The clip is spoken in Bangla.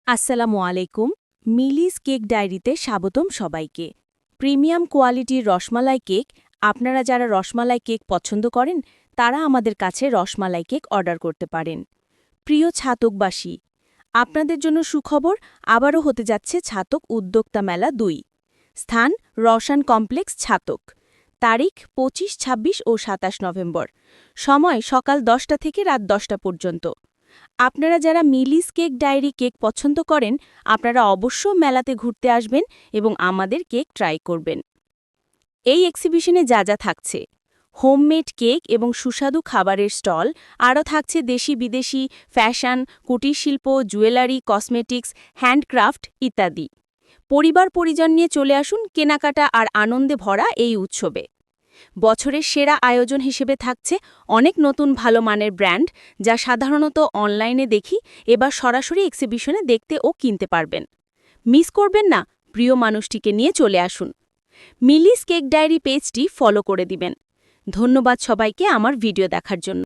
আসসালামু আলাইকুম। মিলিস কেক ডায়েরিতে স্বাগতম সবাইকে। প্রিমিয়াম কোয়ালিটির রসমালাই কেক। আপনারা যারা রসমালাই কেক পছন্দ করেন তারা আমাদের কাছে রসমালাই কেক অর্ডার করতে পারেন। প্রিয় ছাতকবাসী, আপনাদের জন্য সুখবর, আবারও হতে যাচ্ছে ছাতক উদ্যোক্তা মেলা ২। স্থান রওশন কমপ্লেক্স ছাতক। তারিখ ২৫, ২৬ ও ২৭ নভেম্বর। সময় সকাল ১০টা থেকে রাত ১০টা পর্যন্ত। আপনারা যারা মিলিস কেক ডায়েরি কেক পছন্দ করেন আপনারা অবশ্য মেলাতে ঘুরতে আসবেন এবং আমাদের কেক ট্রাই করবেন। এই এক্সিবিশনে যা যা থাকছে: হোমমেড কেক এবং সুস্বাদু খাবারের স্টল, আরও থাকছে দেশি বিদেশি ফ্যাশন, কুটির শিল্প, জুয়েলারি, কসমেটিক্স, হ্যান্ডক্রাফট ইত্যাদি। পরিবার পরিজন নিয়ে চলে আসুন কেনাকাটা আর আনন্দে ভরা এই উৎসবে। বছরের সেরা আয়োজন হিসেবে থাকছে অনেক নতুন ভালো মানের ব্র্যান্ড, যা সাধারণত অনলাইনে দেখি, এবার সরাসরি এক্সিবিশনে দেখতে ও কিনতে পারবেন। মিস করবেন না, প্রিয় মানুষটিকে নিয়ে চলে আসুন। মিলিস কেক ডায়েরি পেজটি ফলো করে দিবেন। ধন্যবাদ সবাইকে আমার ভিডিও দেখার জন্য।